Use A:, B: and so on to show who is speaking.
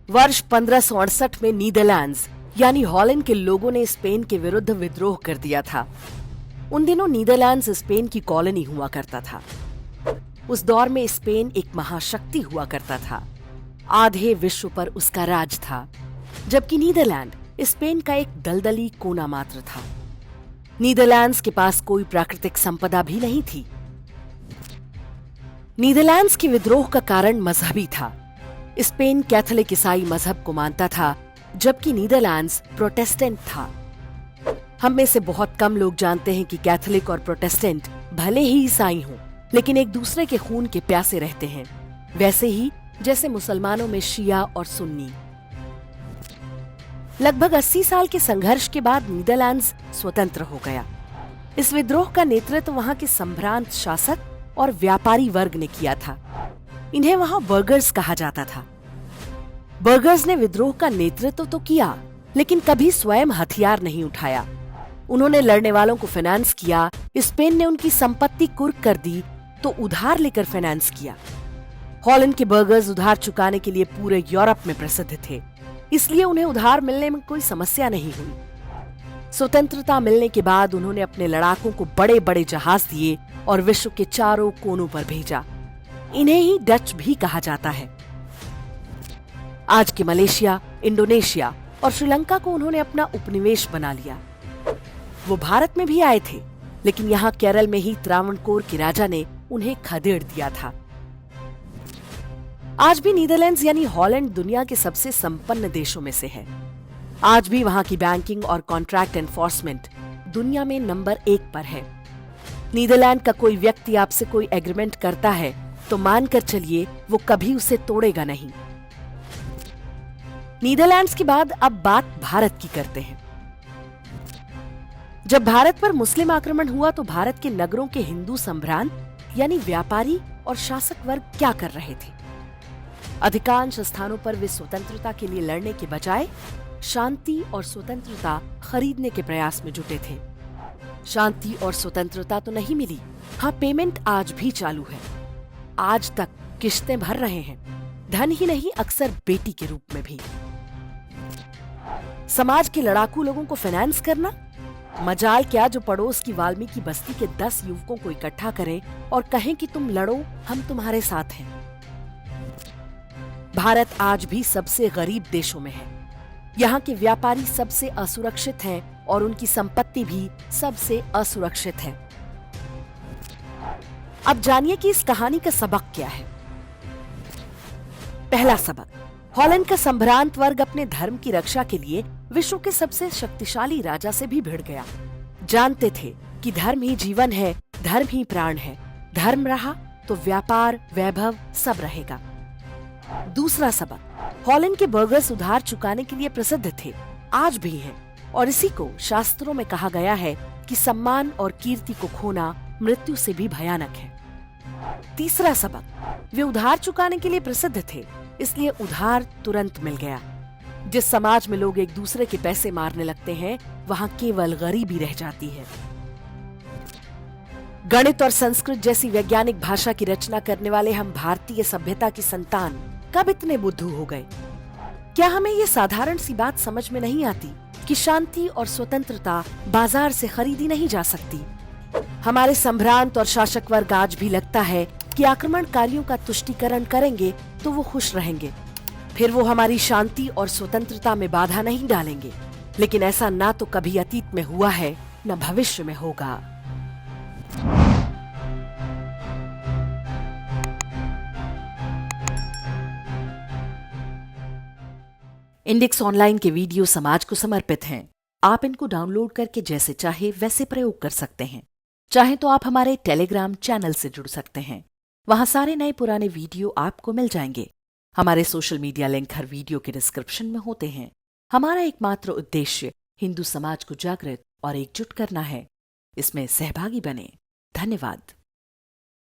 A: वर्ष 1568 में नीदरलैंड्स यानी हॉलैंड के लोगों ने स्पेन के विरुद्ध विद्रोह कर दिया था। उन दिनों नीदरलैंड्स स्पेन की कॉलोनी हुआ करता था। उस दौर में स्पेन एक महाशक्ति हुआ करता था। आधे विश्व पर उसका राज था, जबकि नीदरलैंड स्पेन का एक दलदली कोना मात्र था। नीदरलैंड्स के पास कोई प्राकृतिक संपदा भी नहीं थी। नीदरलैंड्स के विद्रोह का कारण मजहबी था। स्पेन कैथोलिक ईसाई मजहब को मानता था, जबकि नीदरलैंड्स प्रोटेस्टेंट था। हम में से बहुत कम लोग जानते हैं कि कैथोलिक और प्रोटेस्टेंट भले ही ईसाई हों, लेकिन एक दूसरे के खून के प्यासे रहते हैं, वैसे ही जैसे मुसलमानों में शिया और सुन्नी। लगभग 80 साल के संघर्ष के बाद नीदरलैंड्स स्वतंत्र हो गया। इस विद्रोह का नेतृत्व वहां के संभ्रांत शासक और व्यापारी वर्ग ने किया था। इन्हें वहां बर्गर्स कहा जाता था। बर्गर्स ने विद्रोह का नेतृत्व तो किया, लेकिन कभी स्वयं हथियार नहीं उठाया। उन्होंने लड़ने वालों को फाइनेंस किया। स्पेन ने उनकी संपत्ति कुर्क कर दी तो उधार लेकर फाइनेंस किया। हॉलैंड के बर्गर्स उधार चुकाने के लिए पूरे यूरोप में प्रसिद्ध थे, इसलिए उन्हें उधार मिलने में कोई समस्या नहीं हुई। स्वतंत्रता मिलने के बाद उन्होंने अपने लड़ाकों को बड़े बड़े जहाज दिए और विश्व के चारों कोनों पर भेजा। इन्हें ही डच भी कहा जाता है। आज के मलेशिया, इंडोनेशिया और श्रीलंका को उन्होंने अपना उपनिवेश बना लिया। वो भारत में भी आए थे, लेकिन यहाँ केरल में ही त्रावणकोर के राजा ने उन्हें खदेड़ दिया था। आज भी नीदरलैंड्स यानी हॉलैंड दुनिया के सबसे संपन्न देशों में से है। आज भी वहां की बैंकिंग और कॉन्ट्रैक्ट एनफोर्समेंट दुनिया में नंबर 1 पर है। नीदरलैंड का कोई व्यक्ति आपसे कोई एग्रीमेंट करता है तो मानकर चलिए वो कभी उसे तोड़ेगा नहीं। नीदरलैंड्स के बाद अब बात भारत की करते हैं। जब भारत पर मुस्लिम आक्रमण हुआ तो भारत के नगरों के हिंदू संभ्रांत यानी व्यापारी और शासक वर्ग क्या कर रहे थे? अधिकांश स्थानों पर वे स्वतंत्रता के लिए लड़ने के बजाय शांति और स्वतंत्रता खरीदने के प्रयास में जुटे थे। शांति और स्वतंत्रता तो नहीं मिली। हाँ, पेमेंट आज भी चालू है। आज तक किश्तें भर रहे हैं, धन ही नहीं अक्सर बेटी के रूप में भी। समाज के लड़ाकू लोगों को फाइनेंस करना मजाल क्या जो पड़ोस की वाल्मीकि बस्ती के 10 युवकों को इकट्ठा करें और कहें कि तुम लड़ो, हम तुम्हारे साथ हैं। भारत आज भी सबसे गरीब देशों में है। यहाँ के व्यापारी सबसे असुरक्षित हैं और उनकी संपत्ति भी सबसे असुरक्षित है। अब जानिए कि इस कहानी का सबक क्या है। पहला सबक, हॉलैंड का संभ्रांत वर्ग अपने धर्म की रक्षा के लिए विश्व के सबसे शक्तिशाली राजा से भी भिड़ गया। जानते थे कि धर्म ही जीवन है, धर्म ही प्राण है। धर्म रहा तो व्यापार, वैभव सब रहेगा। दूसरा सबक, हॉलैंड के बर्गर्स उधार चुकाने के लिए प्रसिद्ध थे, आज भी हैं, और इसी को शास्त्रों में कहा गया है कि सम्मान और कीर्ति को खोना मृत्यु से भी भयानक है। तीसरा सबक, वे उधार चुकाने के लिए प्रसिद्ध थे, इसलिए उधार तुरंत मिल गया। जिस समाज में लोग एक दूसरे के पैसे मारने लगते हैं, वहां केवल गरीबी रह जाती है। गणित और संस्कृत जैसी वैज्ञानिक भाषा की रचना करने वाले हम भारतीय सभ्यता की संतान कब इतने बुद्धू हो गए? क्या हमें ये साधारण सी बात समझ में नहीं आती कि शांति और स्वतंत्रता बाजार से खरीदी नहीं जा सकती? हमारे संभ्रांत और शासक वर्ग आज भी लगता है कि आक्रमणकारियों का तुष्टीकरण करेंगे तो वो खुश रहेंगे, फिर वो हमारी शांति और स्वतंत्रता में बाधा नहीं डालेंगे। लेकिन ऐसा ना तो कभी अतीत में हुआ है, न भविष्य में होगा। इंडेक्स ऑनलाइन के वीडियो समाज को समर्पित हैं। आप इनको डाउनलोड करके जैसे चाहे वैसे प्रयोग कर सकते हैं। चाहे तो आप हमारे टेलीग्राम चैनल से जुड़ सकते हैं। वहां सारे नए पुराने वीडियो आपको मिल जाएंगे। हमारे सोशल मीडिया लिंक हर वीडियो के डिस्क्रिप्शन में होते हैं। हमारा एकमात्र उद्देश्य हिंदू समाज को जागृत और एकजुट करना है। इसमें सहभागी बने। धन्यवाद।